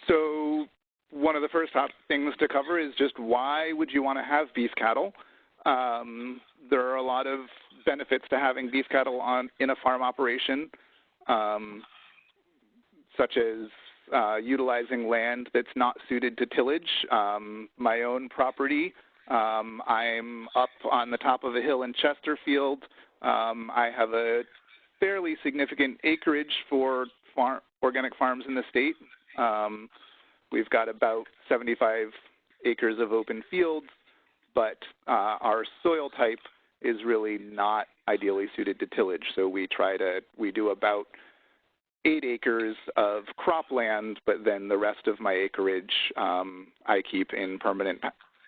So one of the first top things to cover is just why would you want to have beef cattle? There are a lot of benefits to having beef cattle in a farm operation, such as utilizing land that's not suited to tillage. My own property, I'm up on the top of a hill in Chesterfield. I have a fairly significant acreage for organic farms in the state. We've got about 75 acres of open fields, but our soil type is really not ideally suited to tillage. So we do about 8 acres of cropland, but then the rest of my acreage I keep in permanent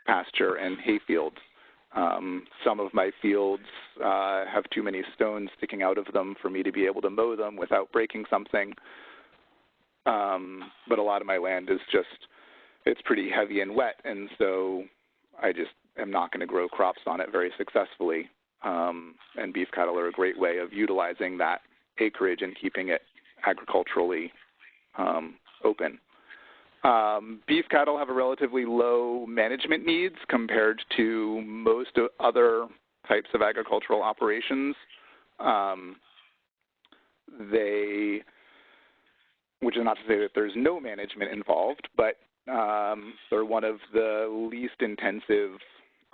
pasture and hay fields. Some of my fields have too many stones sticking out of them for me to be able to mow them without breaking something. But a lot of my land is it's pretty heavy and wet, and so I just am not going to grow crops on it very successfully. And beef cattle are a great way of utilizing that acreage and keeping it agriculturally open. Beef cattle have a relatively low management needs compared to most other types of agricultural operations. Which is not to say that there's no management involved, but they're one of the least intensive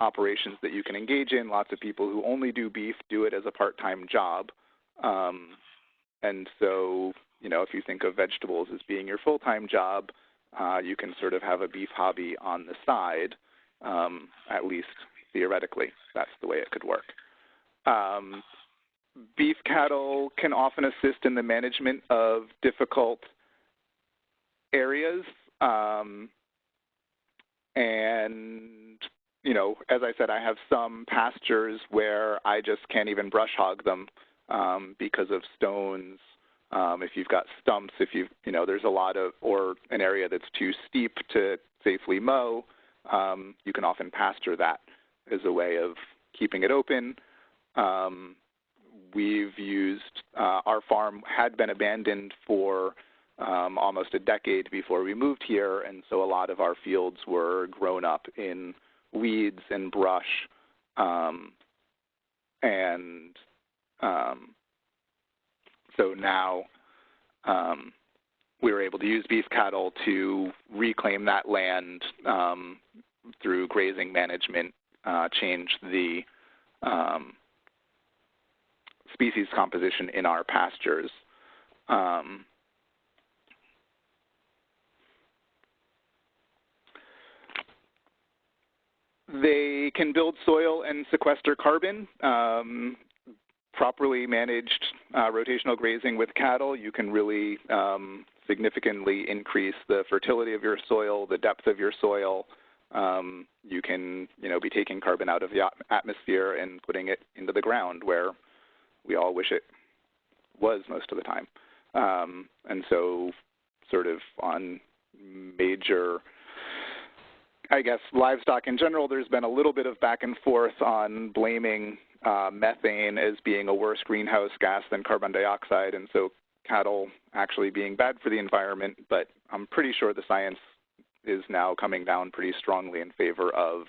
operations that you can engage in. Lots of people who only do beef do it as a part-time job. And so, if you think of vegetables as being your full-time job, you can sort of have a beef hobby on the side, at least theoretically. That's the way it could work. Beef cattle can often assist in the management of difficult areas. And, as I said, I have some pastures where I just can't even brush hog them because of stones. If you've got stumps, there's a lot of, or an area that's too steep to safely mow, you can often pasture that as a way of keeping it open. We've used, our farm had been abandoned for almost a decade before we moved here, and so a lot of our fields were grown up in weeds and brush, so now we were able to use beef cattle to reclaim that land through grazing management, change the species composition in our pastures. They can build soil and sequester carbon. Properly managed rotational grazing with cattle, you can really significantly increase the fertility of your soil, the depth of your soil. You can, be taking carbon out of the atmosphere and putting it into the ground where we all wish it was most of the time. And so sort of on major, I guess, livestock in general, there's been a little bit of back and forth on blaming methane as being a worse greenhouse gas than carbon dioxide, and so cattle actually being bad for the environment, but I'm pretty sure the science is now coming down pretty strongly in favor of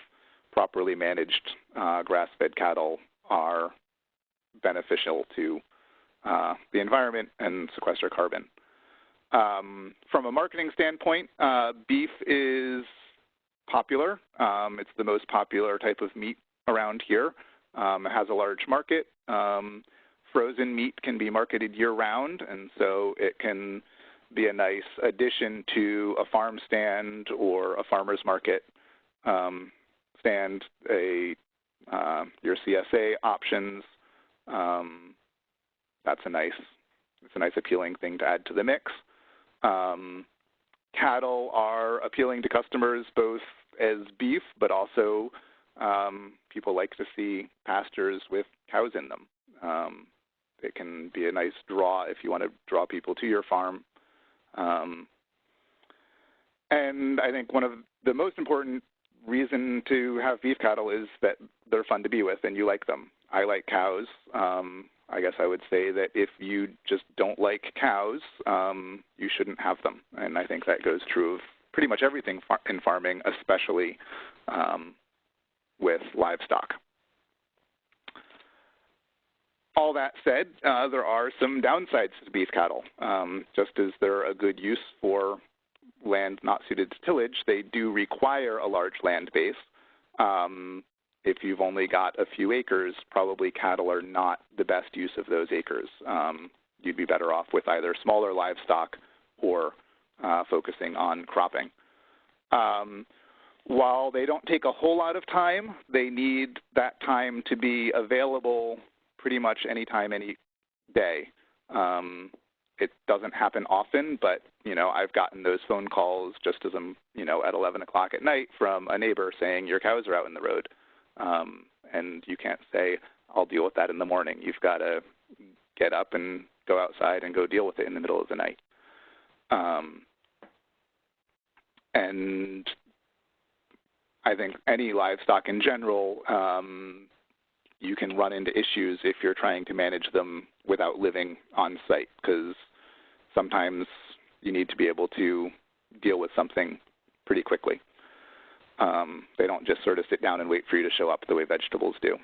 properly managed grass-fed cattle are beneficial to the environment and sequester carbon. From a marketing standpoint, beef is popular. It's the most popular type of meat around here. It has a large market. Frozen meat can be marketed year-round, and so it can be a nice addition to a farm stand or a farmer's market stand, your CSA options. It's a nice appealing thing to add to the mix. Cattle are appealing to customers both as beef, but also people like to see pastures with cows in them. It can be a nice draw if you want to draw people to your farm. And I think one of the most important reason to have beef cattle is that they're fun to be with and you like them. I like cows. I guess I would say that if you just don't like cows, you shouldn't have them. And I think that goes true of pretty much everything in farming, especially with livestock. All that said, there are some downsides to beef cattle. Just as they're a good use for land not suited to tillage, they do require a large land base. If you've only got a few acres, probably cattle are not the best use of those acres. You'd be better off with either smaller livestock or focusing on cropping. While they don't take a whole lot of time, they need that time to be available pretty much any time, any day. It doesn't happen often, but, I've gotten those phone calls just as I'm, at 11 o'clock at night from a neighbor saying your cows are out in the road. And you can't say, I'll deal with that in the morning. You've got to get up and go outside and go deal with it in the middle of the night. And I think any livestock in general, you can run into issues if you're trying to manage them without living on site, because sometimes you need to be able to deal with something pretty quickly. They don't just sort of sit down and wait for you to show up the way vegetables do.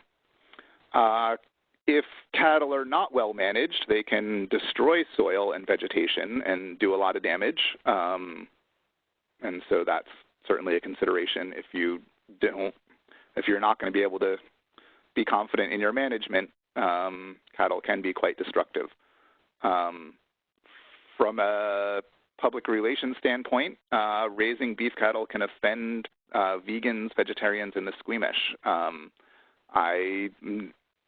If cattle are not well managed, they can destroy soil and vegetation and do a lot of damage. And so that's certainly a consideration. If you're not going to be able to be confident in your management, cattle can be quite destructive. From a public relations standpoint, raising beef cattle can offend vegans, vegetarians, and the squeamish. I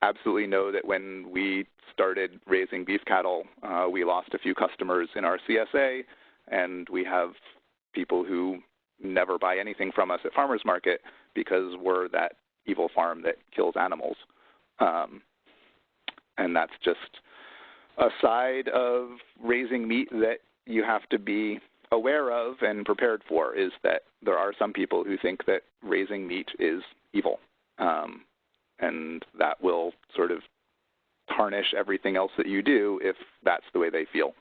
absolutely know that when we started raising beef cattle, we lost a few customers in our CSA, and we have people who never buy anything from us at farmers market because we're that evil farm that kills animals. And that's just a side of raising meat that you have to be aware of and prepared for, is that there are some people who think that raising meat is evil. And that will sort of tarnish everything else that you do if that's the way they feel.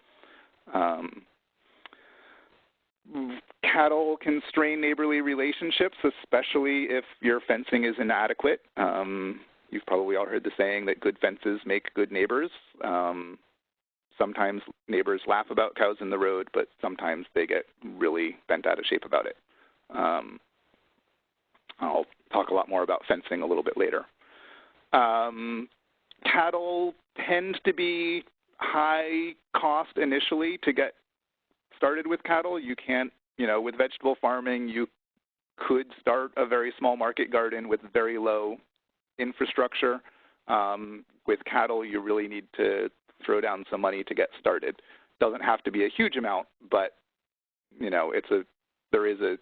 Cattle can strain neighborly relationships, especially if your fencing is inadequate. You've probably all heard the saying that good fences make good neighbors. Sometimes neighbors laugh about cows in the road, but sometimes they get really bent out of shape about it. I'll talk a lot more about fencing a little bit later. Cattle tend to be high cost initially to get started with cattle. You can't, with vegetable farming, you could start a very small market garden with very low infrastructure. With cattle, you really need to throw down some money to get started. Doesn't have to be a huge amount, but there is a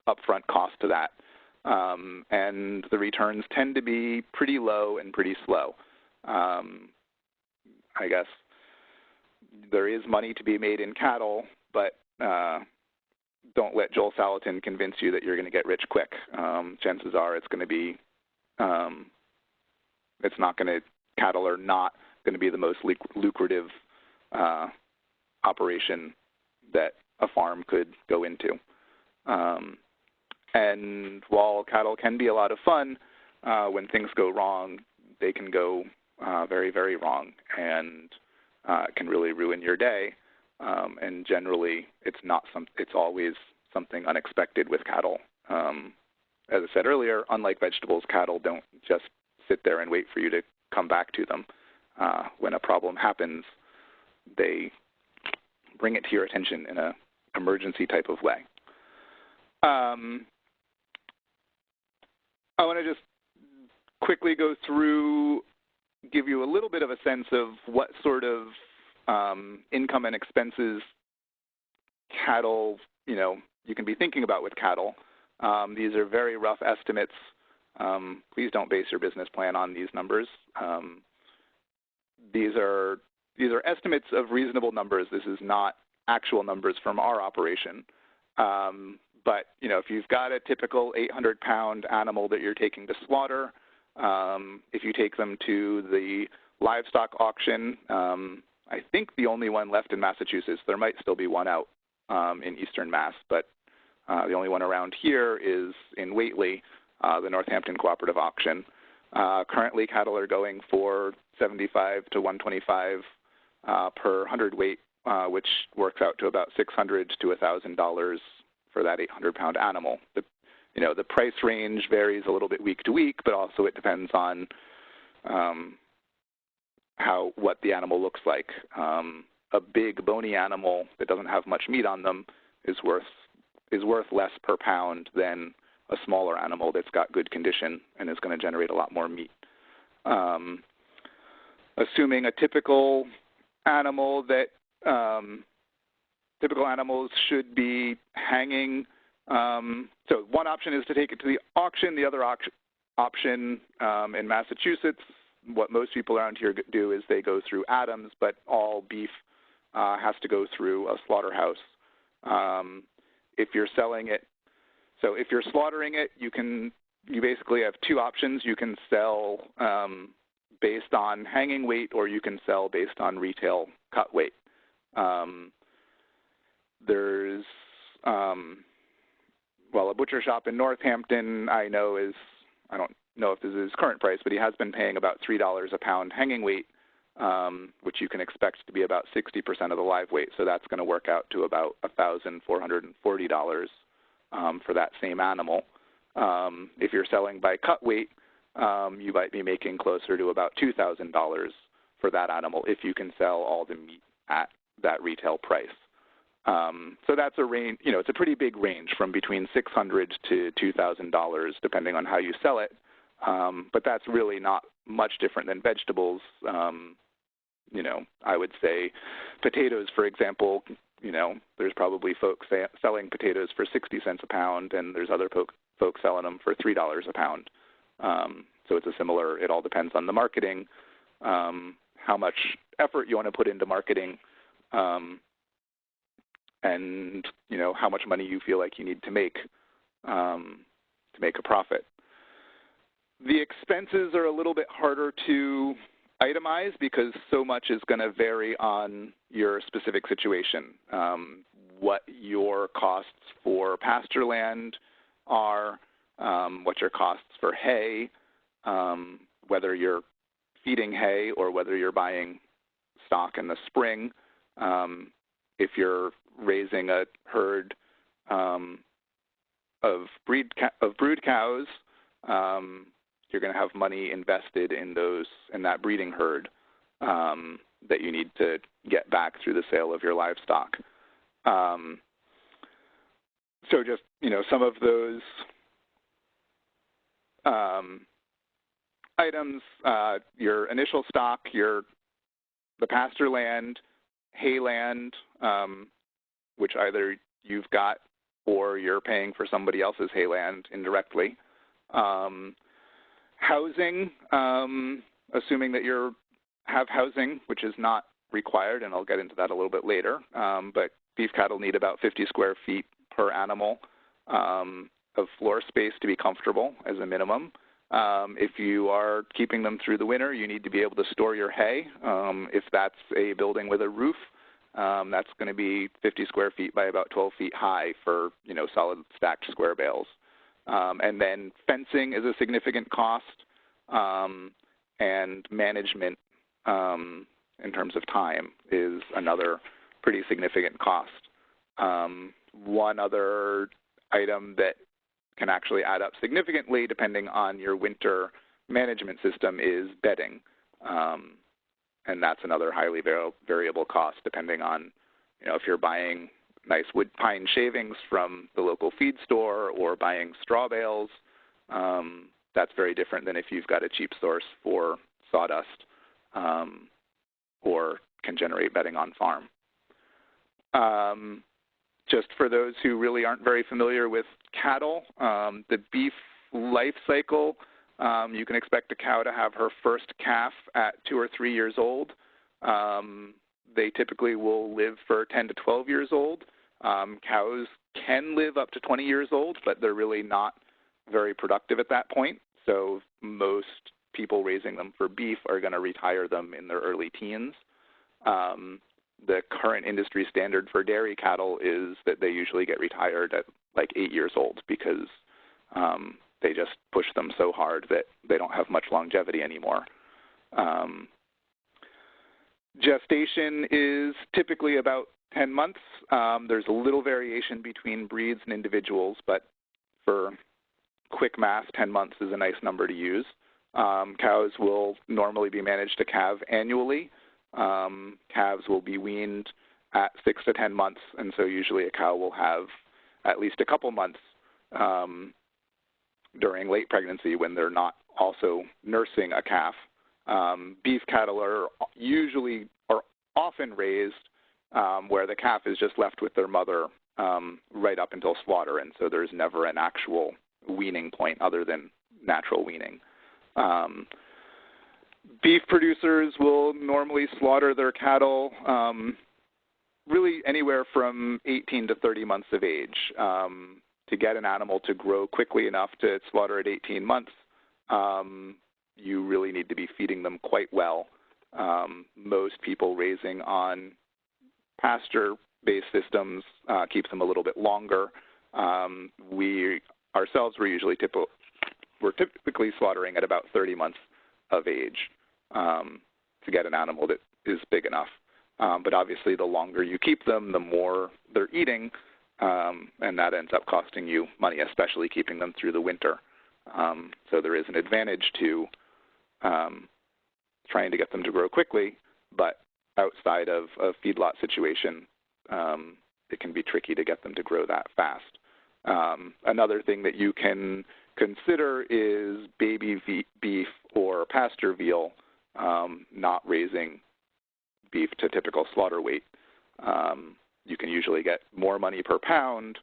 upfront cost to that. And the returns tend to be pretty low and pretty slow. I guess there is money to be made in cattle, but don't let Joel Salatin convince you that you're going to get rich quick. Chances are it's going to be, cattle are not going to be the most lucrative operation that a farm could go into. And while cattle can be a lot of fun, when things go wrong, they can go very, very wrong, and it can really ruin your day. And generally, it's always something unexpected with cattle. As I said earlier, unlike vegetables, cattle don't just sit there and wait for you to come back to them. When a problem happens, they bring it to your attention in an emergency type of way. I want to just quickly go through, give you a little bit of a sense of what sort of income and expenses cattle, you can be thinking about with cattle. These are very rough estimates. Please don't base your business plan on these numbers. These are estimates of reasonable numbers. This is not actual numbers from our operation. But, if you've got a typical 800-pound animal that you're taking to slaughter, if you take them to the livestock auction, I think the only one left in Massachusetts. There might still be one out in Eastern Mass, but the only one around here is in Whately, the Northampton Cooperative Auction. Currently, cattle are going for $75 to $125 per hundredweight, which works out to about $600 to $1,000 for that 800-pound animal. The price range varies a little bit week to week, but also it depends on what the animal looks like. A big bony animal that doesn't have much meat on them is worth less per pound than a smaller animal that's got good condition and is going to generate a lot more meat. Assuming a typical animal that typical animals should be hanging. So one option is to take it to the auction. The other option in Massachusetts, what most people around here do is they go through Adams, but all beef has to go through a slaughterhouse. If you're selling it, so if you're slaughtering it, you basically have two options. You can sell based on hanging weight, or you can sell based on retail cut weight. There's a butcher shop in Northampton I know is, I don't know if this is his current price, but he has been paying about $3 a pound hanging weight, which you can expect to be about 60% of the live weight. So that's going to work out to about $1,440 for that same animal. If you're selling by cut weight, you might be making closer to about $2,000 for that animal if you can sell all the meat at that retail price. So that's a range, it's a pretty big range from between $600 to $2,000 depending on how you sell it. But that's really not much different than vegetables. I would say potatoes, for example, there's probably folks selling potatoes for 60 cents a pound, and there's other folks selling them for $3 a pound. So it's it all depends on the marketing, how much effort you want to put into marketing, and how much money you feel like you need to make a profit. The expenses are a little bit harder to itemize because so much is going to vary on your specific situation. What your costs for pasture land are, what your costs for hay, whether you're feeding hay or whether you're buying stock in the spring. If you're raising a herd of brood cows, you're going to have money invested in that breeding herd that you need to get back through the sale of your livestock. So just some of those items: your initial stock, the pasture land, hay land, which either you've got or you're paying for somebody else's hay land indirectly. Housing, assuming that you have housing, which is not required, and I'll get into that a little bit later, but beef cattle need about 50 square feet per animal of floor space to be comfortable as a minimum. If you are keeping them through the winter, you need to be able to store your hay. If that's a building with a roof, that's going to be 50 square feet by about 12 feet high for solid stacked square bales. And then fencing is a significant cost, and management in terms of time is another pretty significant cost. One other item that can actually add up significantly depending on your winter management system is bedding. And that's another highly variable cost depending on, if you're buying nice wood pine shavings from the local feed store or buying straw bales. That's very different than if you've got a cheap source for sawdust or can generate bedding on farm. Just for those who really aren't very familiar with cattle, the beef life cycle, you can expect a cow to have her first calf at 2 or 3 years old. They typically will live for 10 to 12 years old. Cows can live up to 20 years old, but they're really not very productive at that point. So most people raising them for beef are going to retire them in their early teens. The current industry standard for dairy cattle is that they usually get retired at like 8 years old because they just push them so hard that they don't have much longevity anymore. Gestation is typically about 10 months. There's a little variation between breeds and individuals, but for quick math, 10 months is a nice number to use. Cows will normally be managed to calve annually. Calves will be weaned at 6 to 10 months, and so usually a cow will have at least a couple months during late pregnancy when they're not also nursing a calf. Beef cattle are often raised where the calf is just left with their mother right up until slaughter, and so there's never an actual weaning point other than natural weaning. Beef producers will normally slaughter their cattle really anywhere from 18 to 30 months of age. To get an animal to grow quickly enough to slaughter at 18 months, you really need to be feeding them quite well. Most people raising on pasture-based systems keep them a little bit longer. We're typically slaughtering at about 30 months of age to get an animal that is big enough. But obviously, the longer you keep them, the more they're eating, and that ends up costing you money, especially keeping them through the winter. So there is an advantage to trying to get them to grow quickly, but outside of a feedlot situation, it can be tricky to get them to grow that fast. Another thing that you can consider is baby beef or pasture veal, not raising beef to typical slaughter weight. You can usually get more money per pound,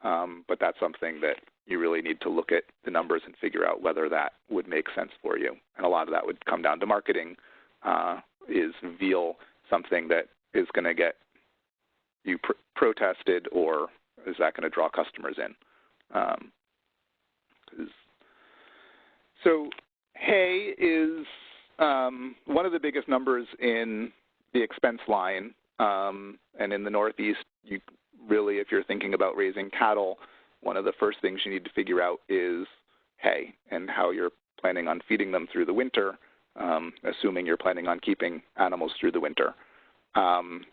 but that's something that you really need to look at the numbers and figure out whether that would make sense for you. And a lot of that would come down to marketing. Is veal something that is going to get you protested, or is that going to draw customers in? So hay is one of the biggest numbers in the expense line. And in the Northeast, you really, if you're thinking about raising cattle, one of the first things you need to figure out is hay and how you're planning on feeding them through the winter, assuming you're planning on keeping animals through the winter.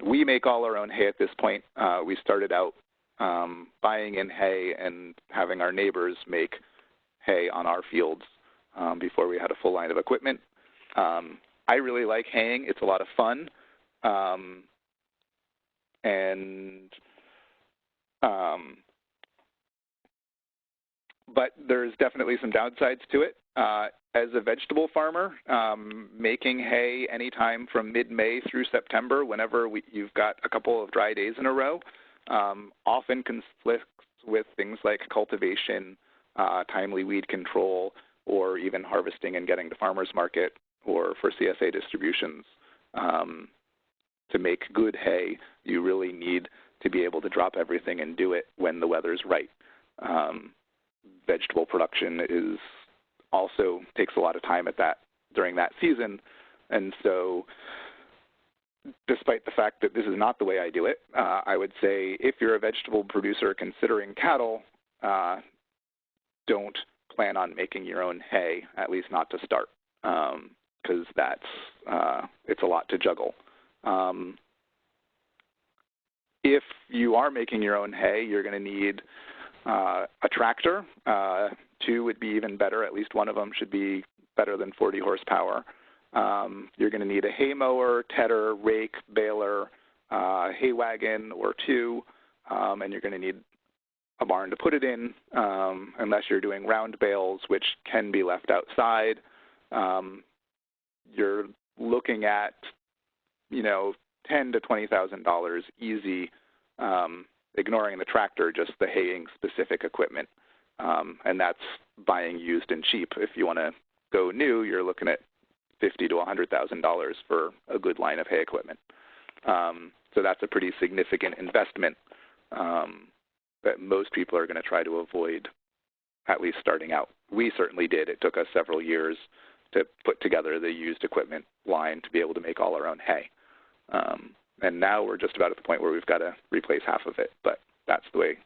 We make all our own hay at this point. We started out buying in hay and having our neighbors make hay on our fields before we had a full line of equipment. I really like haying. It's a lot of fun. But there's definitely some downsides to it. As a vegetable farmer, making hay anytime from mid-May through September, whenever you've got a couple of dry days in a row, often conflicts with things like cultivation, timely weed control, or even harvesting and getting to farmers market or for CSA distributions. To make good hay, you really need to be able to drop everything and do it when the weather's right. Vegetable production also takes a lot of time during that season, and so despite the fact that this is not the way I do it, I would say if you're a vegetable producer considering cattle, don't plan on making your own hay, at least not to start, because it's a lot to juggle. If you are making your own hay, you're going to need a tractor. 2 would be even better. At least one of them should be better than 40 horsepower. You're going to need a hay mower, tedder, rake, baler, hay wagon or 2, and you're going to need a barn to put it in, unless you're doing round bales, which can be left outside. You're looking at, $10,000 to $20,000 easy, ignoring the tractor, just the haying specific equipment. And that's buying used and cheap. If you want to go new, you're looking at $50,000 to $100,000 for a good line of hay equipment. So that's a pretty significant investment that most people are going to try to avoid, at least starting out. We certainly did. It took us several years to put together the used equipment line to be able to make all our own hay. And now we're just about at the point where we've got to replace half of it, but that's the way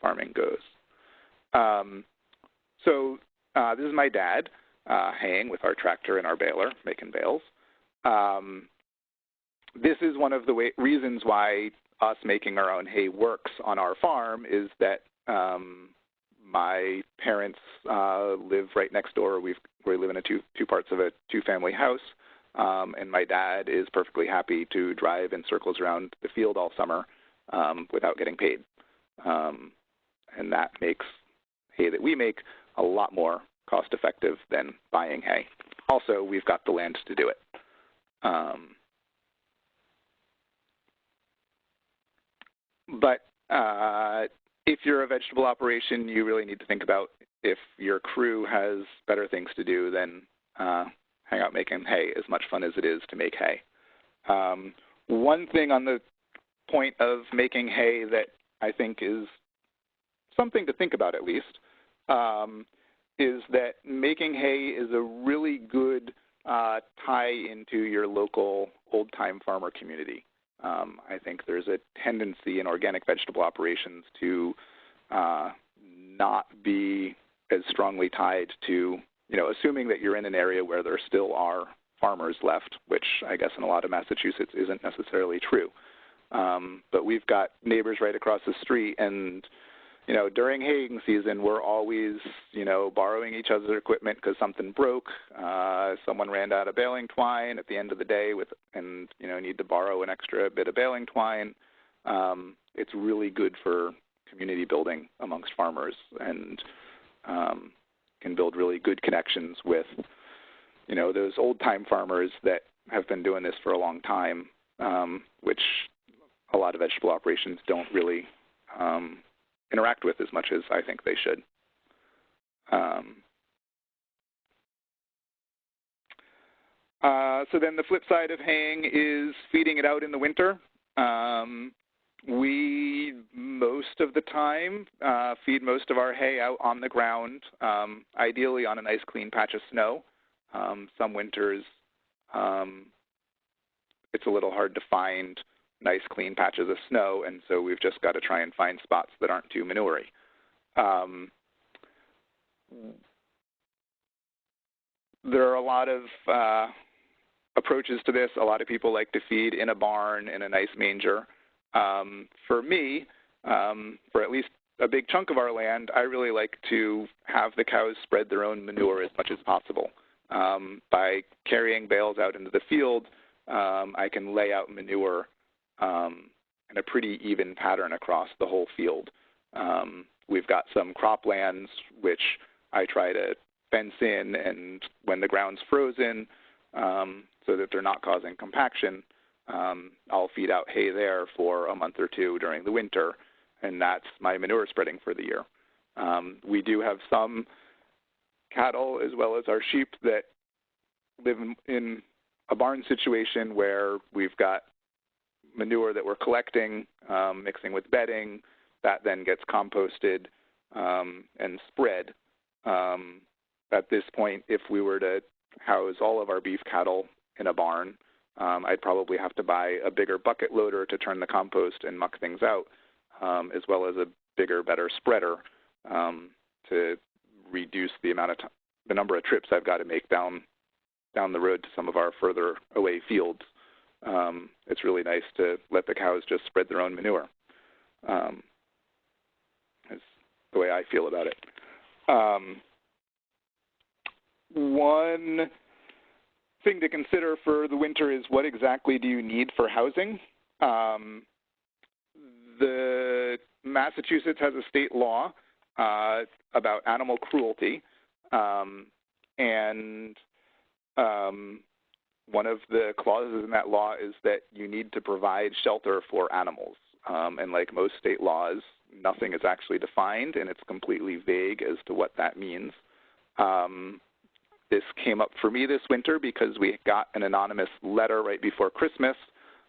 farming goes. So this is my dad haying with our tractor and our baler, making bales. This is one of the reasons why us making our own hay works on our farm is that my parents live right next door. We live in two parts of a two-family house, and my dad is perfectly happy to drive in circles around the field all summer without getting paid. And that makes hay that we make a lot more cost-effective than buying hay. Also, we've got the land to do it. But if you're a vegetable operation, you really need to think about if your crew has better things to do than hang out making hay, as much fun as it is to make hay. One thing on the point of making hay that I think is something to think about at least is that making hay is a really good tie into your local old-time farmer community. I think there's a tendency in organic vegetable operations to not be as strongly tied to, assuming that you're in an area where there still are farmers left, which I guess in a lot of Massachusetts isn't necessarily true. But we've got neighbors right across the street, and during haying season, we're always, borrowing each other's equipment because something broke. Someone ran out of baling twine at the end of the day and need to borrow an extra bit of baling twine. It's really good for community building amongst farmers and can build really good connections with, those old-time farmers that have been doing this for a long time, which a lot of vegetable operations don't really interact with as much as I think they should. So then the flip side of haying is feeding it out in the winter. We, most of the time, feed most of our hay out on the ground, ideally on a nice clean patch of snow. Some winters, it's a little hard to find nice clean patches of snow, and so we've just got to try and find spots that aren't too manure-y. There are a lot of approaches to this. A lot of people like to feed in a barn in a nice manger. For me, for at least a big chunk of our land, I really like to have the cows spread their own manure as much as possible. By carrying bales out into the field, I can lay out manure in a pretty even pattern across the whole field. We've got some croplands which I try to fence in, and when the ground's frozen so that they're not causing compaction, I'll feed out hay there for a month or two during the winter, and that's my manure spreading for the year. We do have some cattle as well as our sheep that live in a barn situation where we've got manure that we're collecting, mixing with bedding, that then gets composted and spread. At this point, if we were to house all of our beef cattle in a barn, I'd probably have to buy a bigger bucket loader to turn the compost and muck things out, as well as a bigger, better spreader to reduce the number of trips I've got to make down the road to some of our further away fields. It's really nice to let the cows just spread their own manure. That's the way I feel about it. One thing to consider for the winter is what exactly do you need for housing? The Massachusetts has a state law about animal cruelty, and one of the clauses in that law is that you need to provide shelter for animals. And like most state laws, nothing is actually defined, and it's completely vague as to what that means. This came up for me this winter because we got an anonymous letter right before Christmas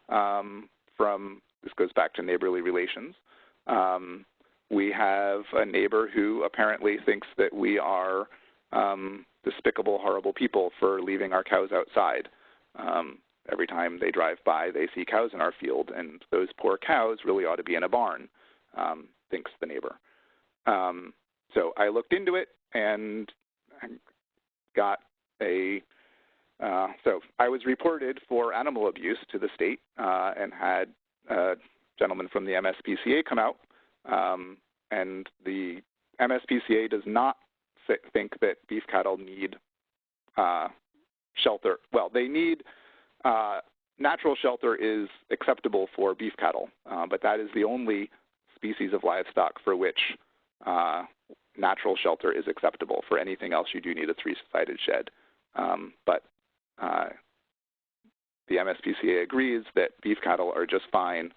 this goes back to neighborly relations. We have a neighbor who apparently thinks that we are despicable, horrible people for leaving our cows outside. Every time they drive by, they see cows in our field, and those poor cows really ought to be in a barn, thinks the neighbor. So I looked into it and got so I was reported for animal abuse to the state and had a gentleman from the MSPCA come out, and the MSPCA does not think that beef cattle need shelter. Well, they need natural shelter is acceptable for beef cattle, but that is the only species of livestock for which natural shelter is acceptable. For anything else, you do need a three-sided shed. But the MSPCA agrees that beef cattle are just fine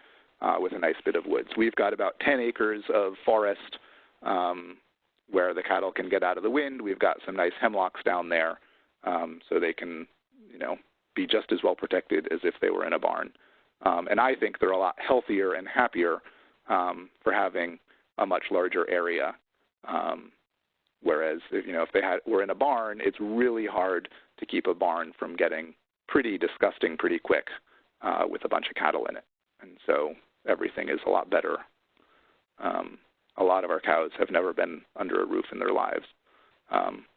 with a nice bit of woods. We've got about 10 acres of forest where the cattle can get out of the wind. We've got some nice hemlocks down there, so they can, be just as well protected as if they were in a barn. And I think they're a lot healthier and happier for having a much larger area. Whereas, if they were in a barn, it's really hard to keep a barn from getting pretty disgusting pretty quick with a bunch of cattle in it. And so everything is a lot better. A lot of our cows have never been under a roof in their lives.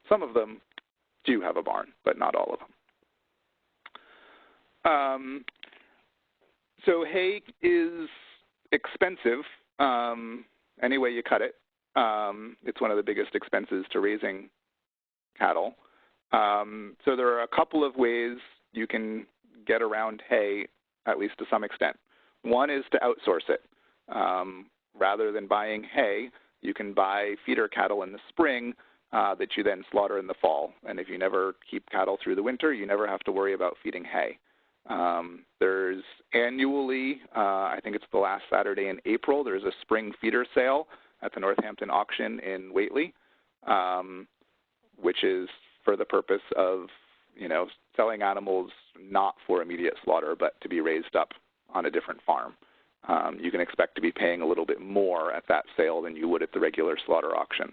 Some of them do have a barn, but not all of them. So hay is expensive any way you cut it. It's one of the biggest expenses to raising cattle. So there are a couple of ways you can get around hay, at least to some extent. One is to outsource it. Rather than buying hay, you can buy feeder cattle in the spring that you then slaughter in the fall. And if you never keep cattle through the winter, you never have to worry about feeding hay. There's annually, I think it's the last Saturday in April, there's a spring feeder sale at the Northampton auction in Whately, which is for the purpose of, selling animals not for immediate slaughter, but to be raised up on a different farm. You can expect to be paying a little bit more at that sale than you would at the regular slaughter auction.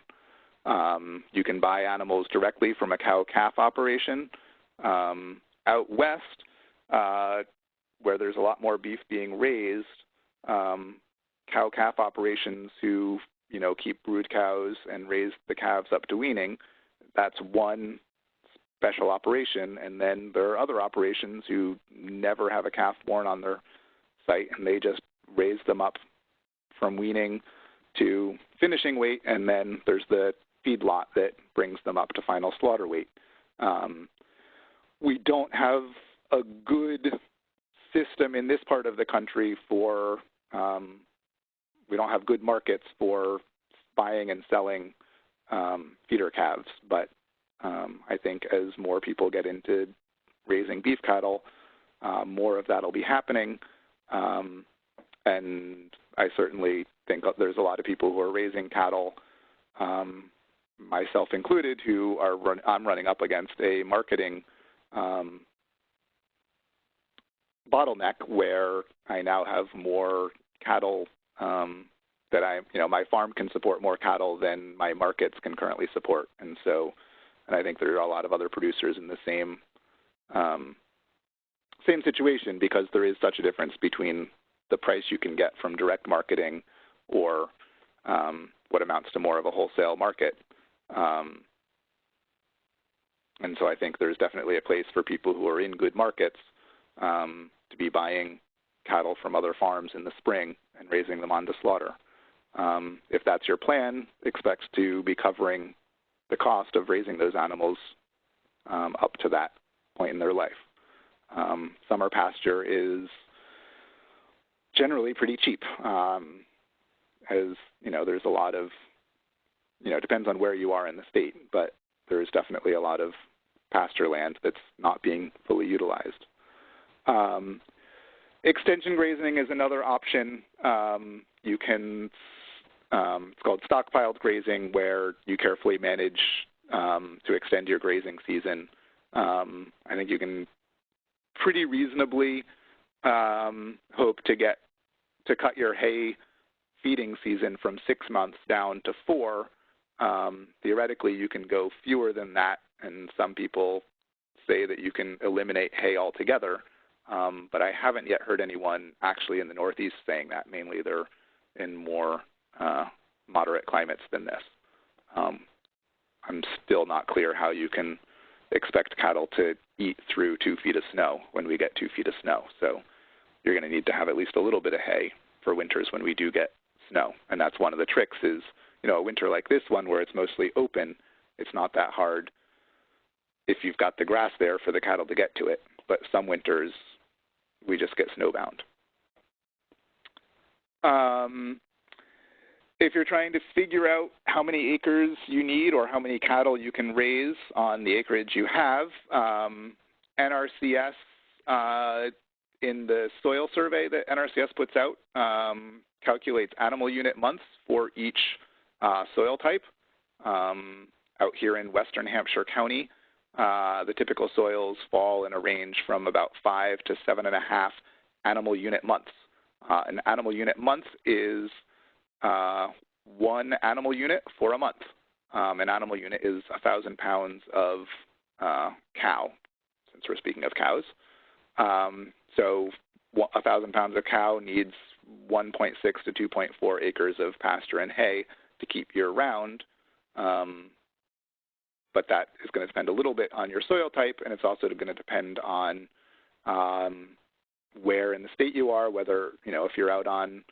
You can buy animals directly from a cow-calf operation. Out west, where there's a lot more beef being raised, cow-calf operations who, keep brood cows and raise the calves up to weaning, that's one special operation. And then there are other operations who never have a calf born on their site, and they just raise them up from weaning to finishing weight, and then there's the feedlot that brings them up to final slaughter weight. We don't have a good system in this part of the country for, we don't have good markets for buying and selling feeder calves, but I think as more people get into raising beef cattle, more of that will be happening. And I certainly think there's a lot of people who are raising cattle, myself included, who are I'm running up against a marketing bottleneck where I now have more cattle that my farm can support more cattle than my markets can currently support. And I think there are a lot of other producers in the same situation, because there is such a difference between the price you can get from direct marketing or what amounts to more of a wholesale market. And so I think there's definitely a place for people who are in good markets to be buying cattle from other farms in the spring and raising them on to slaughter. If that's your plan, expect to be covering the cost of raising those animals up to that point in their life. Summer pasture is generally pretty cheap, as there's a lot of, it depends on where you are in the state, but there's definitely a lot of pasture land that's not being fully utilized. Extension grazing is another option. You can, it's called stockpiled grazing, where you carefully manage to extend your grazing season. I think you can pretty reasonably hope to cut your hay feeding season from 6 months down to 4 Theoretically, you can go fewer than that, and some people say that you can eliminate hay altogether, but I haven't yet heard anyone actually in the Northeast saying that. Mainly they're in more moderate climates than this. I'm still not clear how you can expect cattle to eat through 2 feet of snow when we get 2 feet of snow. So you're going to need to have at least a little bit of hay for winters when we do get snow. And that's one of the tricks is, a winter like this one where it's mostly open, it's not that hard if you've got the grass there for the cattle to get to it. But some winters, we just get snowbound. If you're trying to figure out how many acres you need or how many cattle you can raise on the acreage you have, NRCS, in the soil survey that NRCS puts out, calculates animal unit months for each soil type. Out here in western Hampshire County, the typical soils fall in a range from about 5 to 7.5 animal unit months. An animal unit month is 1 animal unit for a month. An animal unit is 1,000 pounds of cow, since we're speaking of cows. So 1,000 pounds of cow needs 1.6 to 2.4 acres of pasture and hay to keep year-round. But that is going to depend a little bit on your soil type, and it's also going to depend on where in the state you are, whether, if you're out on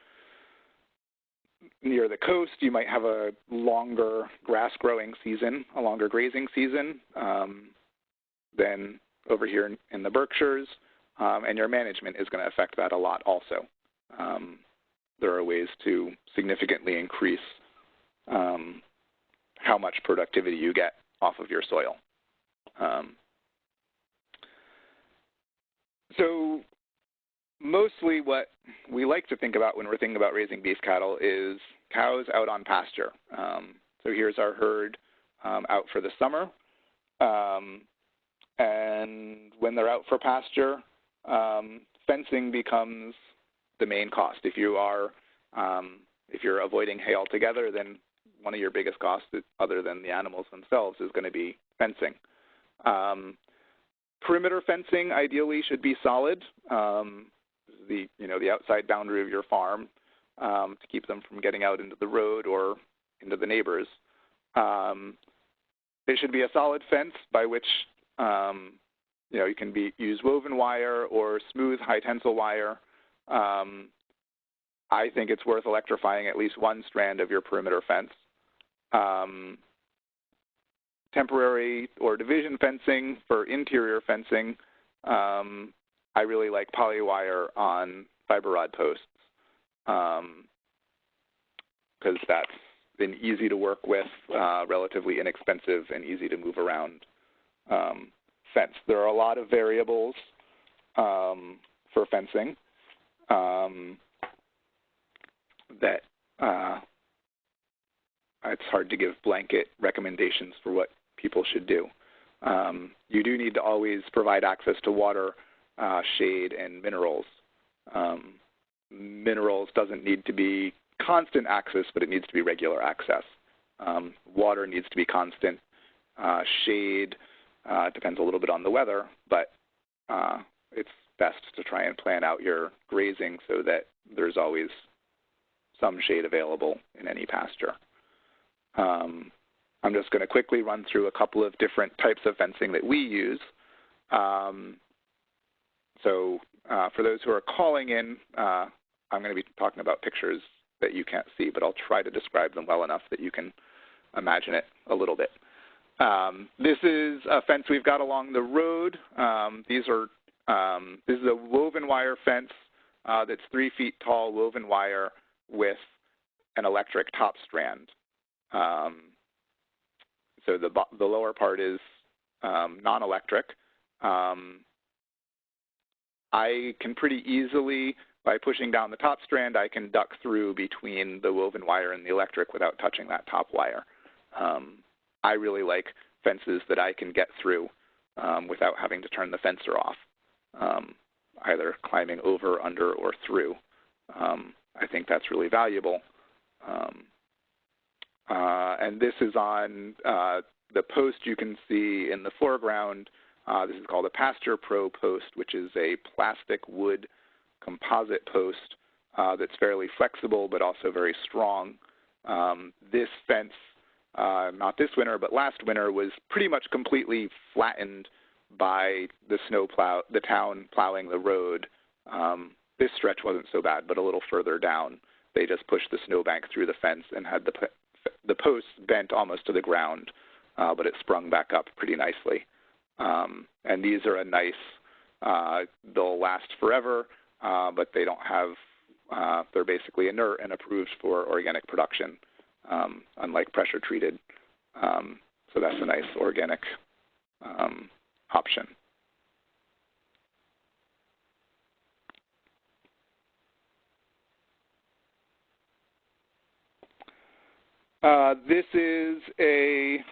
near the coast, you might have a longer grass growing season, a longer grazing season than over here in the Berkshires, and your management is going to affect that a lot also. There are ways to significantly increase how much productivity you get off of your soil. So mostly what we like to think about when we're thinking about raising beef cattle is cows out on pasture. So here's our herd out for the summer. And when they're out for pasture, fencing becomes the main cost. If you're avoiding hay altogether, then one of your biggest costs, other than the animals themselves, is going to be fencing. Perimeter fencing ideally should be solid. The outside boundary of your farm to keep them from getting out into the road or into the neighbors. It should be a solid fence by which you can use woven wire or smooth high tensile wire. I think it's worth electrifying at least one strand of your perimeter fence. Temporary or division fencing for interior fencing. I really like polywire on fiber rod posts because that's been easy to work with, relatively inexpensive, and easy to move around fence. There are a lot of variables for fencing that it's hard to give blanket recommendations for what people should do. You do need to always provide access to water, shade, and minerals. Minerals doesn't need to be constant access, but it needs to be regular access. Water needs to be constant. Shade depends a little bit on the weather, but it's best to try and plan out your grazing so that there's always some shade available in any pasture. I'm just going to quickly run through a couple of different types of fencing that we use. So for those who are calling in, I'm going to be talking about pictures that you can't see, but I'll try to describe them well enough that you can imagine it a little bit. This is a fence we've got along the road. This is a woven wire fence that's 3 feet tall, woven wire with an electric top strand. So the lower part is non-electric. I can pretty easily, by pushing down the top strand, I can duck through between the woven wire and the electric without touching that top wire. I really like fences that I can get through without having to turn the fencer off, either climbing over, under, or through. I think that's really valuable. and this is on the post you can see in the foreground. This is called a Pasture Pro Post, which is a plastic wood composite post that's fairly flexible but also very strong. This fence, not this winter, but last winter, was pretty much completely flattened by the the town plowing the road. This stretch wasn't so bad, but a little further down, they just pushed the snowbank through the fence and had the posts bent almost to the ground, but it sprung back up pretty nicely. And these are a nice, they'll last forever, but they don't have, they're basically inert and approved for organic production, unlike pressure treated. So that's a nice organic option. This is a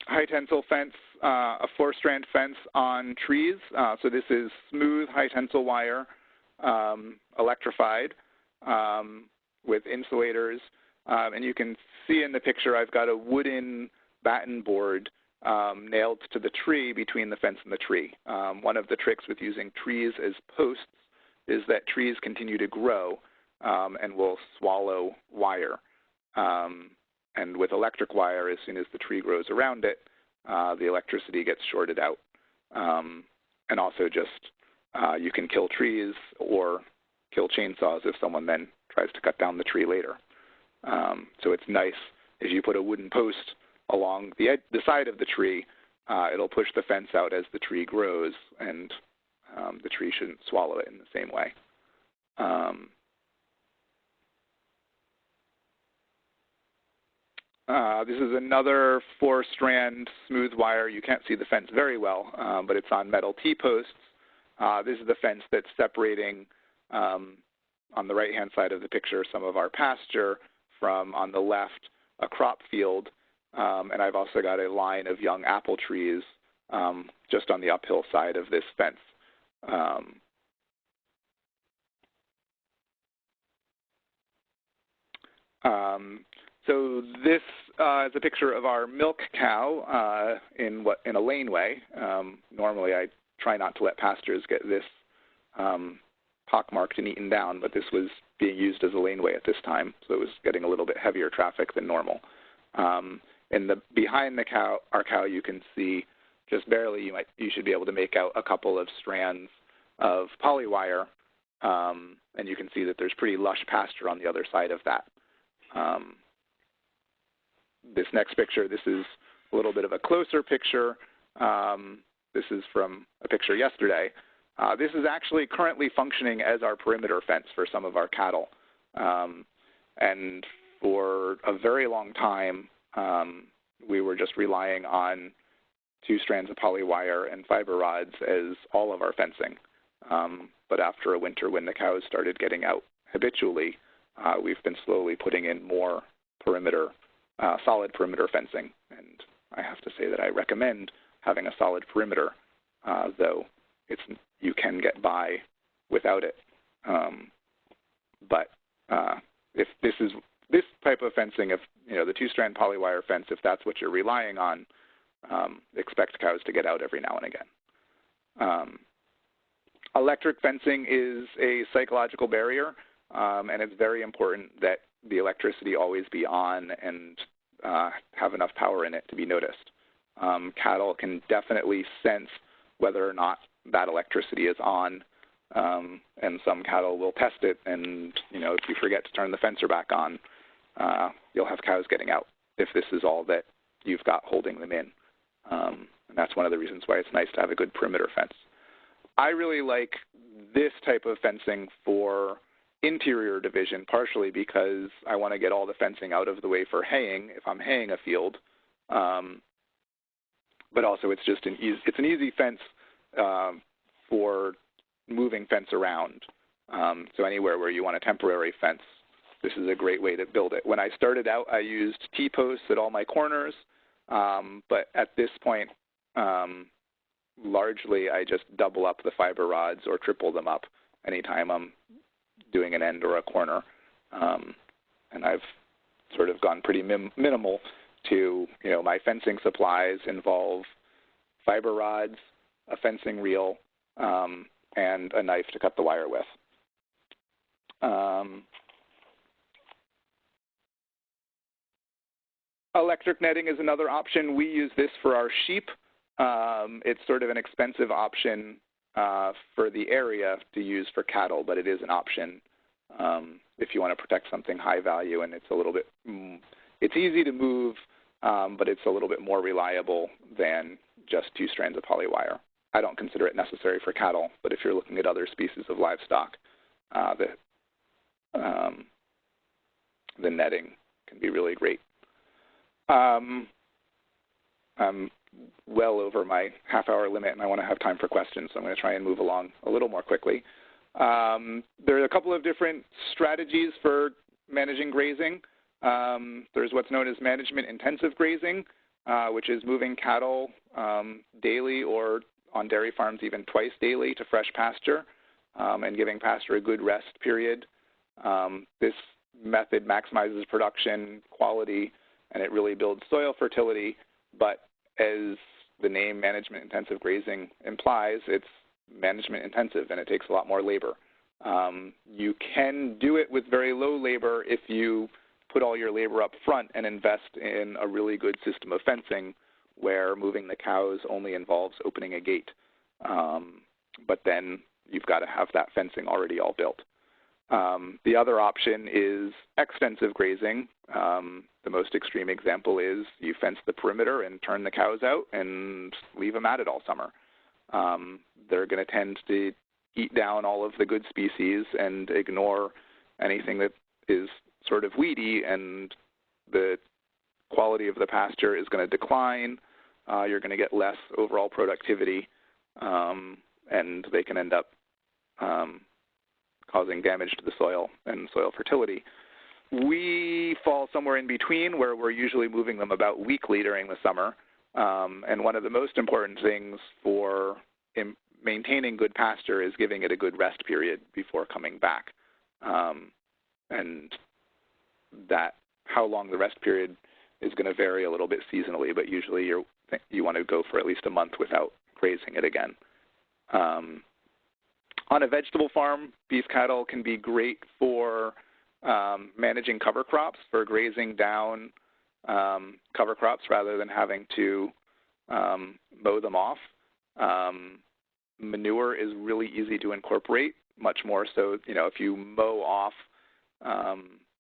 high tensile fence, a 4-strand fence on trees. So this is smooth high tensile wire, electrified with insulators. And you can see in the picture I've got a wooden batten board nailed to the tree between the fence and the tree. One of the tricks with using trees as posts is that trees continue to grow and will swallow wire. And with electric wire, as soon as the tree grows around it, the electricity gets shorted out. And also just you can kill trees or kill chainsaws if someone then tries to cut down the tree later. So it's nice if you put a wooden post along the side of the tree, it'll push the fence out as the tree grows, and the tree shouldn't swallow it in the same way. This is another 4-strand smooth wire. You can't see the fence very well, but it's on metal T-posts. This is the fence that's separating, on the right-hand side of the picture, some of our pasture from, on the left, a crop field. And I've also got a line of young apple trees just on the uphill side of this fence. So this is a picture of our milk cow in a laneway. Normally, I try not to let pastures get this pockmarked and eaten down, but this was being used as a laneway at this time, so it was getting a little bit heavier traffic than normal. Behind our cow, you can see just barely. You should be able to make out a couple of strands of polywire, and you can see that there's pretty lush pasture on the other side of that. This next picture, this is a little bit of a closer picture. This is from a picture yesterday. This is actually currently functioning as our perimeter fence for some of our cattle. And for a very long time, we were just relying on 2 strands of polywire and fiber rods as all of our fencing. But after a winter when the cows started getting out habitually, we've been slowly putting in more perimeter, solid perimeter fencing. And I have to say that I recommend having a solid perimeter, though you can get by without it. But if this type of fencing, if the 2-strand polywire fence, if that's what you're relying on, expect cows to get out every now and again. Electric fencing is a psychological barrier, and it's very important that the electricity always be on and have enough power in it to be noticed. Cattle can definitely sense whether or not that electricity is on, and some cattle will test it, and if you forget to turn the fencer back on, you'll have cows getting out if this is all that you've got holding them in. And that's one of the reasons why it's nice to have a good perimeter fence. I really like this type of fencing for interior division, partially because I want to get all the fencing out of the way for haying if I'm haying a field. But also it's just an easy fence for moving fence around. So anywhere where you want a temporary fence, this is a great way to build it. When I started out, I used T-posts at all my corners, but at this point, largely I just double up the fiber rods or triple them up anytime I'm doing an end or a corner. And I've sort of gone pretty minimal to, my fencing supplies involve fiber rods, a fencing reel, and a knife to cut the wire with. Electric netting is another option. We use this for our sheep. It's sort of an expensive option for the area to use for cattle, but it is an option if you want to protect something high value, and it's a little bit, it's easy to move, but it's a little bit more reliable than just 2 strands of poly wire. I don't consider it necessary for cattle, but if you're looking at other species of livestock, the netting can be really great. I'm well over my half-hour limit, and I want to have time for questions, so I'm going to try and move along a little more quickly. There are a couple of different strategies for managing grazing. There's what's known as management-intensive grazing, which is moving cattle daily, or on dairy farms even twice daily, to fresh pasture and giving pasture a good rest period. This method maximizes production quality, and it really builds soil fertility, but as the name management-intensive grazing implies, it's management-intensive, and it takes a lot more labor. You can do it with very low labor if you put all your labor up front and invest in a really good system of fencing where moving the cows only involves opening a gate. But then you've got to have that fencing already all built. The other option is extensive grazing. The most extreme example is you fence the perimeter and turn the cows out and leave them at it all summer. They're going to tend to eat down all of the good species and ignore anything that is sort of weedy, and the quality of the pasture is going to decline. You're going to get less overall productivity, and they can end up causing damage to the soil and soil fertility. We fall somewhere in between, where we're usually moving them about weekly during the summer. And one of the most important things for maintaining good pasture is giving it a good rest period before coming back. And that how long the rest period is going to vary a little bit seasonally, but usually you want to go for at least a month without grazing it again. On a vegetable farm, beef cattle can be great for managing cover crops, for grazing down cover crops rather than having to mow them off. Manure is really easy to incorporate, much more so, if you mow off,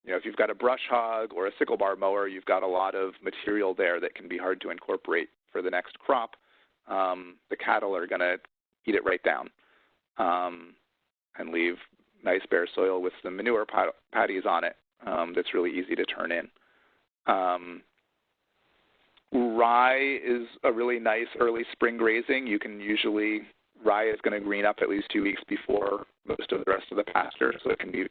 if you've got a brush hog or a sickle bar mower, you've got a lot of material there that can be hard to incorporate for the next crop. The cattle are going to eat it right down and leave nice bare soil with some manure patties on it that's really easy to turn in. Rye is a really nice early spring grazing. You can usually, rye is going to green up at least 2 weeks before most of the rest of the pasture, so it can be,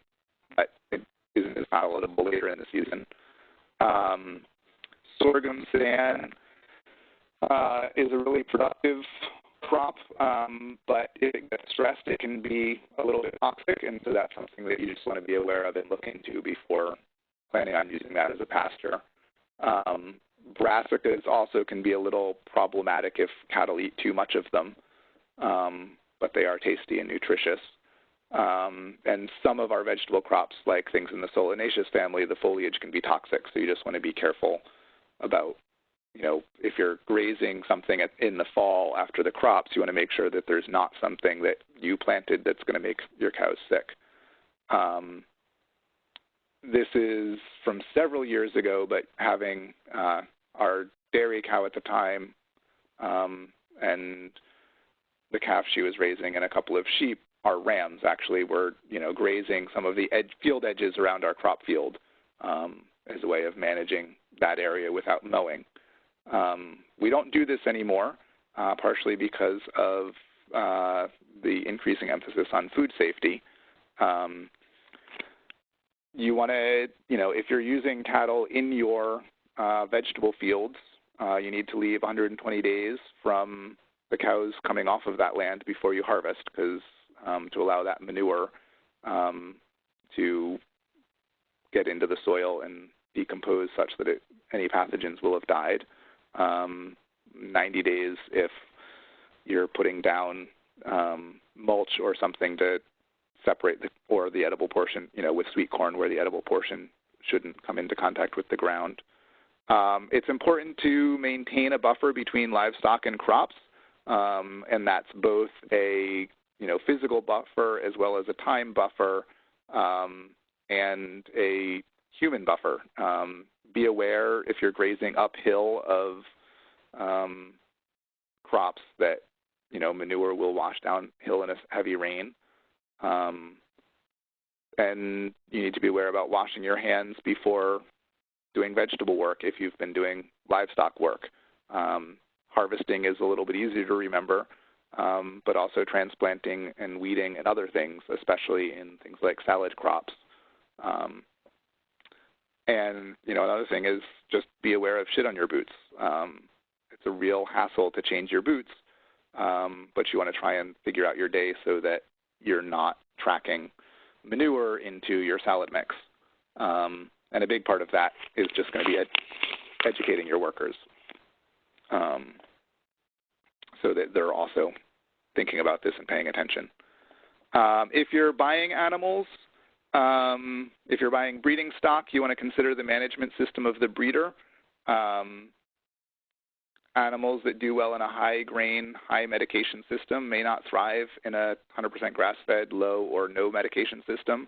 but it isn't as palatable later in the season. Sorghum sudan is a really productive crop, but if it gets stressed, it can be a little bit toxic, and so that's something that you just want to be aware of and look into before planning on using that as a pasture. Brassicas also can be a little problematic if cattle eat too much of them, but they are tasty and nutritious. And some of our vegetable crops, like things in the solanaceous family, the foliage can be toxic, so you just want to be careful about, if you're grazing something in the fall after the crops, you want to make sure that there's not something that you planted that's going to make your cows sick. This is from several years ago, but having our dairy cow at the time and the calf she was raising and a couple of sheep, our rams actually were, grazing some of the field edges around our crop field as a way of managing that area without mowing. We don't do this anymore, partially because of the increasing emphasis on food safety. You want to, if you're using cattle in your vegetable fields, you need to leave 120 days from the cows coming off of that land before you harvest, because to allow that manure to get into the soil and decompose such that any pathogens will have died. 90 days if you're putting down mulch or something to separate the edible portion, with sweet corn where the edible portion shouldn't come into contact with the ground. It's important to maintain a buffer between livestock and crops, and that's both a physical buffer as well as a time buffer and a human buffer. Be aware if you're grazing uphill of crops that manure will wash downhill in a heavy rain. And you need to be aware about washing your hands before doing vegetable work if you've been doing livestock work. Harvesting is a little bit easier to remember, but also transplanting and weeding and other things, especially in things like salad crops. And, another thing is just be aware of shit on your boots. It's a real hassle to change your boots, but you want to try and figure out your day so that you're not tracking manure into your salad mix. And a big part of that is just going to be educating your workers so that they're also thinking about this and paying attention. If you're buying animals, if you're buying breeding stock, you want to consider the management system of the breeder. Animals that do well in a high grain, high medication system may not thrive in a 100% grass-fed, low or no medication system.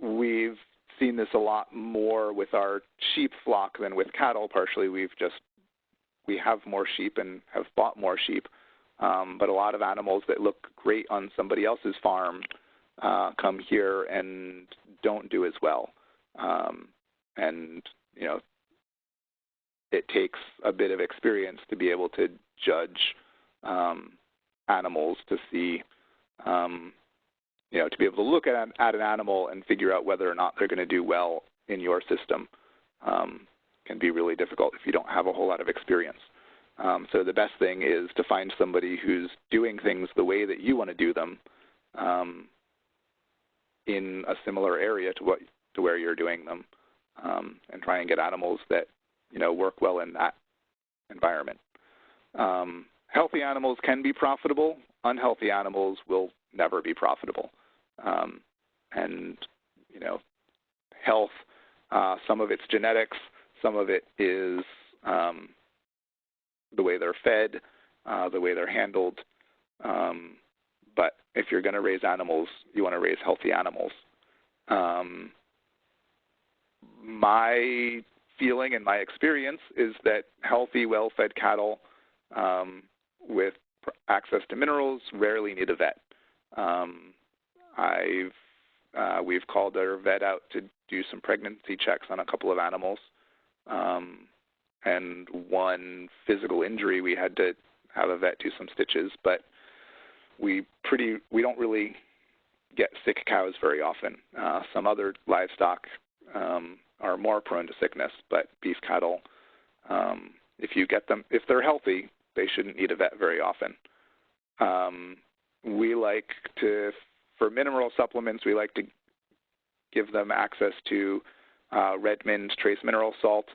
We've seen this a lot more with our sheep flock than with cattle. Partially, we have more sheep and have bought more sheep, but a lot of animals that look great on somebody else's farm come here and don't do as well. And it takes a bit of experience to be able to judge animals to see, to be able to look at an animal and figure out whether or not they're going to do well in your system can be really difficult if you don't have a whole lot of experience. So the best thing is to find somebody who's doing things the way that you want to do them in a similar area to where you're doing them, and try and get animals that work well in that environment. Healthy animals can be profitable. Unhealthy animals will never be profitable. And health, some of it's genetics, some of it is the way they're fed, the way they're handled. But if you're going to raise animals, you want to raise healthy animals. My feeling and my experience is that healthy, well-fed cattle with access to minerals rarely need a vet. We've called our vet out to do some pregnancy checks on a couple of animals, and one physical injury we had to have a vet do some stitches, but we don't really get sick cows very often. Some other livestock are more prone to sickness, but beef cattle, if they're healthy, they shouldn't need a vet very often. For mineral supplements, we like to give them access to Redmond Trace Mineral Salt,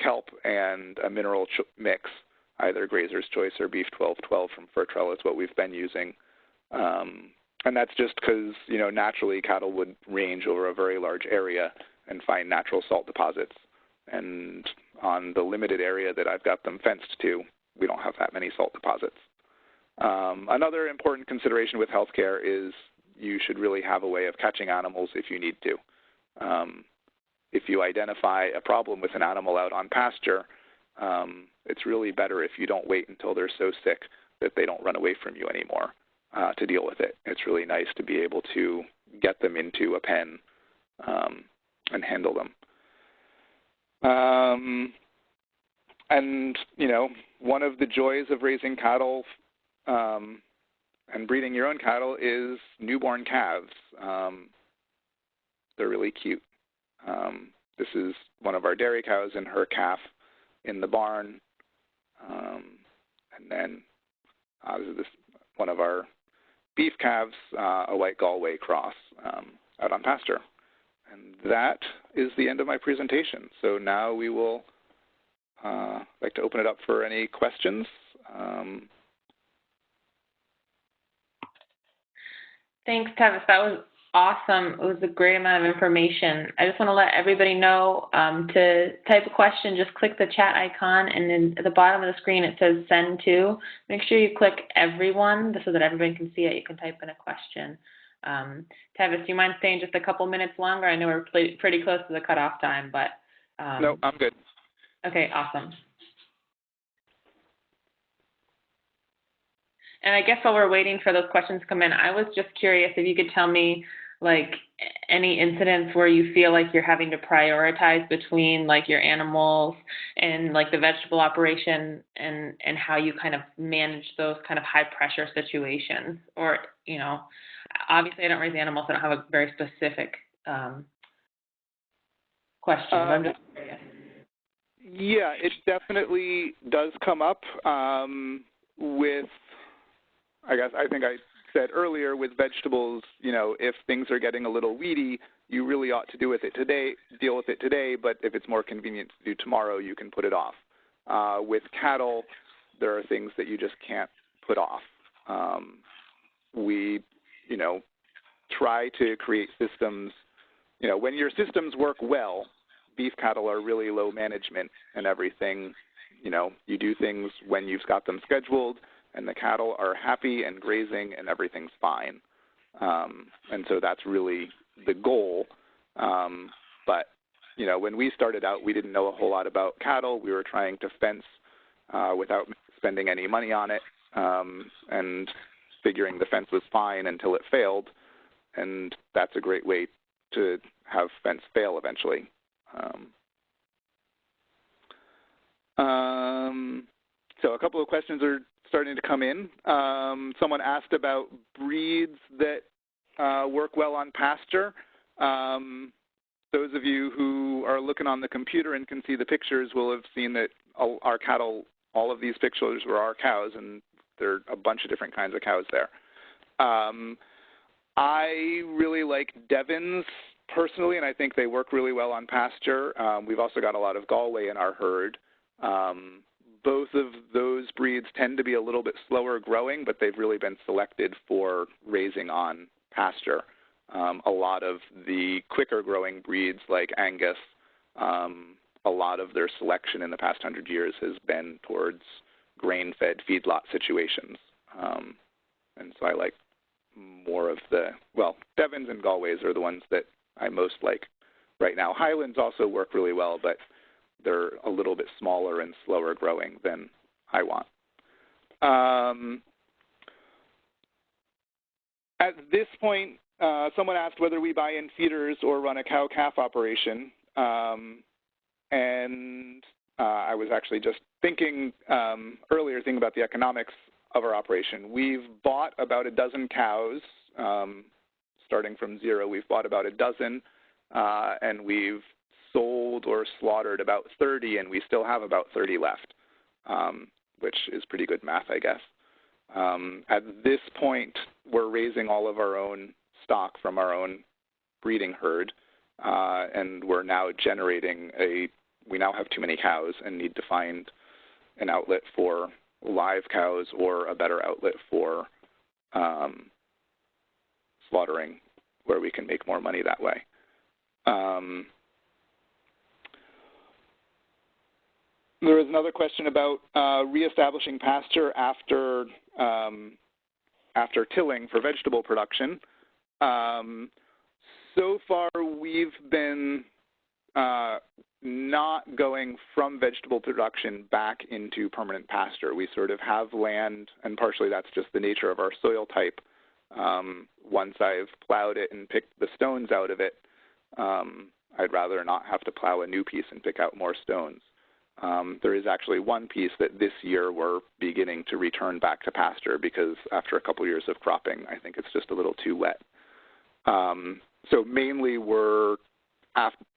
kelp, and a mineral mix, either Grazer's Choice or Beef 1212 from Fertrell is what we've been using. And that's just because, naturally cattle would range over a very large area and find natural salt deposits. And on the limited area that I've got them fenced to, we don't have that many salt deposits. Another important consideration with healthcare is you should really have a way of catching animals if you need to. If you identify a problem with an animal out on pasture, it's really better if you don't wait until they're so sick that they don't run away from you anymore to deal with it. It's really nice to be able to get them into a pen and handle them. And, one of the joys of raising cattle and breeding your own cattle is newborn calves. They're really cute. This is one of our dairy cows and her calf in the barn. And then this is one of our beef calves, a white Galway cross out on pasture. And that is the end of my presentation. So now we will like to open it up for any questions. Thanks, Tevis. That was awesome. It was a great amount of information. I just want to let everybody know to type a question, just click the chat icon, and then at the bottom of the screen it says send to. Make sure you click everyone so that everybody can see it. You can type in a question. Tevis, do you mind staying just a couple minutes longer? I know we're pretty close to the cutoff time, but... No, I'm good. Okay, awesome. And I guess while we're waiting for those questions to come in, I was just curious if you could tell me, like, any incidents where you feel like you're having to prioritize between, like, your animals and, like, the vegetable operation and how you kind of manage those kind of high-pressure situations. Or, you know, obviously I don't raise animals, so I don't have a very specific question, but I'm just curious. Yeah, it definitely does come up with... I think I said earlier with vegetables, you know, if things are getting a little weedy, you really ought to deal with it today, but if it's more convenient to do tomorrow, you can put it off. With cattle, there are things that you just can't put off. We, you know, try to create systems, you know, when your systems work well, beef cattle are really low management and everything, you know, you do things when you've got them scheduled, and the cattle are happy and grazing and everything's fine. And so that's really the goal. But, you know, when we started out, we didn't know a whole lot about cattle. We were trying to fence without spending any money on it and figuring the fence was fine until it failed. And that's a great way to have fence fail eventually. So a couple of questions are starting to come in. Someone asked about breeds that work well on pasture. Those of you who are looking on the computer and can see the pictures will have seen that our cattle, all of these pictures were our cows, and there are a bunch of different kinds of cows there. I really like Devons personally, and I think they work really well on pasture. We've also got a lot of Galway in our herd. Both of those breeds tend to be a little bit slower growing, but they've really been selected for raising on pasture. A lot of the quicker growing breeds like Angus, a lot of their selection in the past 100 years has been towards grain-fed feedlot situations. And so I like more of the, well, Devons and Galways are the ones that I most like right now. Highlands also work really well, but they're a little bit smaller and slower growing than I want. At this point, someone asked whether we buy in feeders or run a cow-calf operation. And I was actually just thinking earlier, thinking about the economics of our operation. We've bought about a dozen cows. Starting from zero, we've bought about a dozen, and we've sold or slaughtered about 30, and we still have about 30 left, which is pretty good math, I guess. At this point, we're raising all of our own stock from our own breeding herd, and we're now generating we now have too many cows and need to find an outlet for live cows or a better outlet for slaughtering where we can make more money that way. There was another question about reestablishing pasture after tilling for vegetable production. So far, we've been not going from vegetable production back into permanent pasture. We sort of have land, and partially that's just the nature of our soil type. Once I've plowed it and picked the stones out of it, I'd rather not have to plow a new piece and pick out more stones. There is actually one piece that this year we're beginning to return back to pasture because after a couple years of cropping, I think it's just a little too wet. So mainly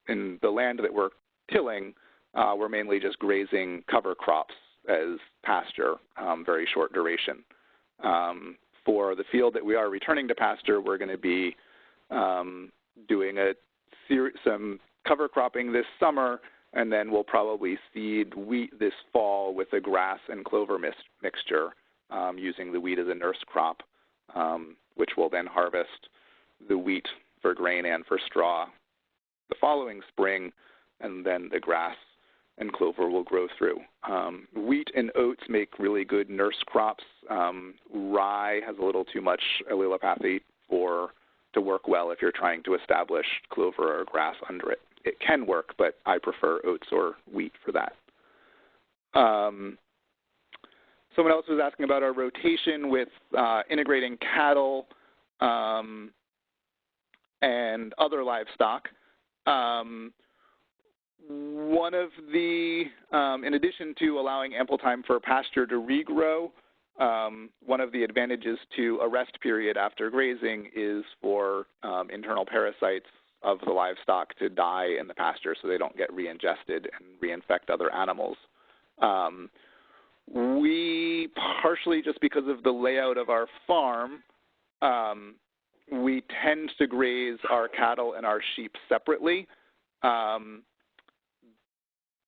in the land that we're tilling, we're mainly just grazing cover crops as pasture, very short duration. for the field that we are returning to pasture, we're going to be doing some cover cropping this summer, and then we'll probably seed wheat this fall with a grass and clover mixture, using the wheat as a nurse crop, which will then harvest the wheat for grain and for straw the following spring, and then the grass and clover will grow through. Wheat and oats make really good nurse crops. Rye has a little too much allelopathy to work well if you're trying to establish clover or grass under it. It can work, but I prefer oats or wheat for that. Someone else was asking about our rotation with integrating cattle and other livestock. One of the, in addition to allowing ample time for pasture to regrow, one of the advantages to a rest period after grazing is for internal parasites of the livestock to die in the pasture so they don't get re-ingested and reinfect other animals. We, partially just because of the layout of our farm, we tend to graze our cattle and our sheep separately.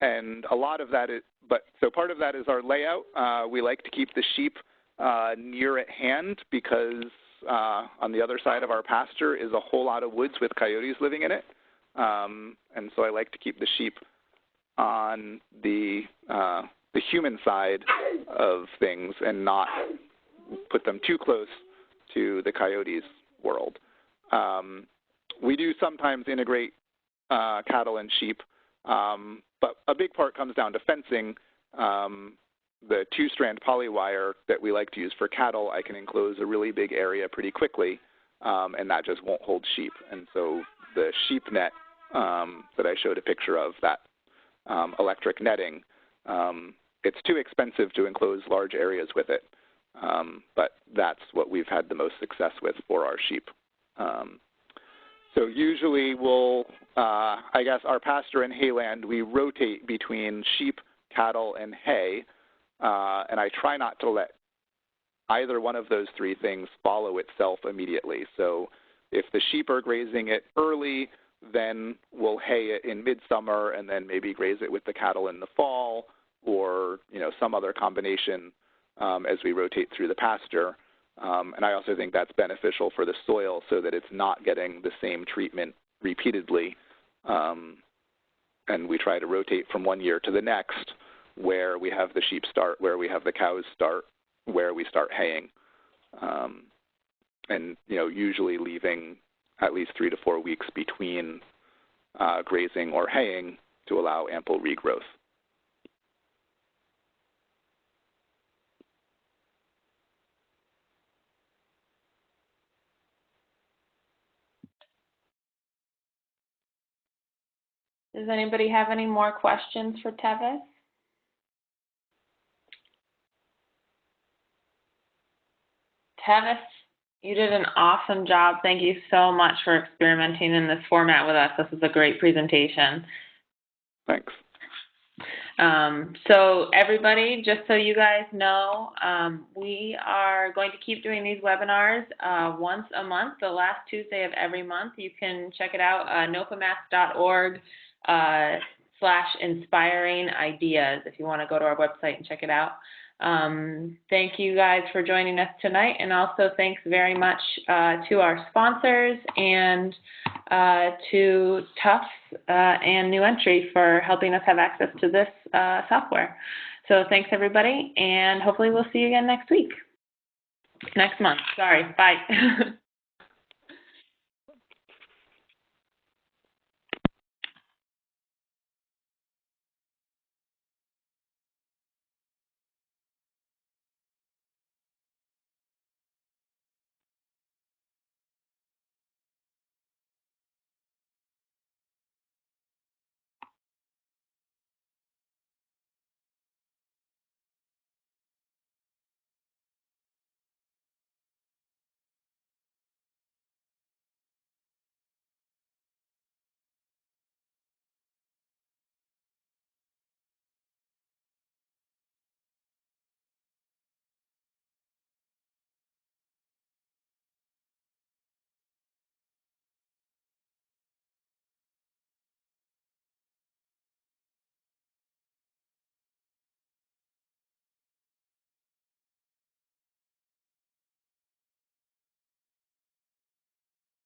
And a lot of that is, so part of that is our layout. We like to keep the sheep near at hand because on the other side of our pasture is a whole lot of woods with coyotes living in it. And so I like to keep the sheep on the human side of things and not put them too close to the coyotes' world. We do sometimes integrate cattle and sheep, but a big part comes down to fencing. The 2-strand polywire that we like to use for cattle, I can enclose a really big area pretty quickly, and that just won't hold sheep. And so the sheep net that I showed a picture of, that electric netting, it's too expensive to enclose large areas with it, but that's what we've had the most success with for our sheep. So usually we'll, I guess our pasture and hayland, we rotate between sheep, cattle, and hay, and I try not to let either one of those three things follow itself immediately. So if the sheep are grazing it early, then we'll hay it in midsummer and then maybe graze it with the cattle in the fall, or some other combination as we rotate through the pasture. And I also think that's beneficial for the soil so that it's not getting the same treatment repeatedly. And we try to rotate from one year to the next, where we have the sheep start, where we have the cows start, where we start haying. And usually leaving at least 3 to 4 weeks between grazing or haying to allow ample regrowth. Does anybody have any more questions for Tevis? Tevis, you did an awesome job. Thank you so much for experimenting in this format with us. This is a great presentation. Thanks. So everybody, just so you guys know, we are going to keep doing these webinars once a month, the last Tuesday of every month. You can check it out, nofamath.org/inspiring ideas if you want to go to our website and check it out. Thank you guys for joining us tonight, and also thanks very much to our sponsors and to Tufts and New Entry for helping us have access to this software. So thanks everybody, and hopefully we'll see you again next month. Sorry, bye.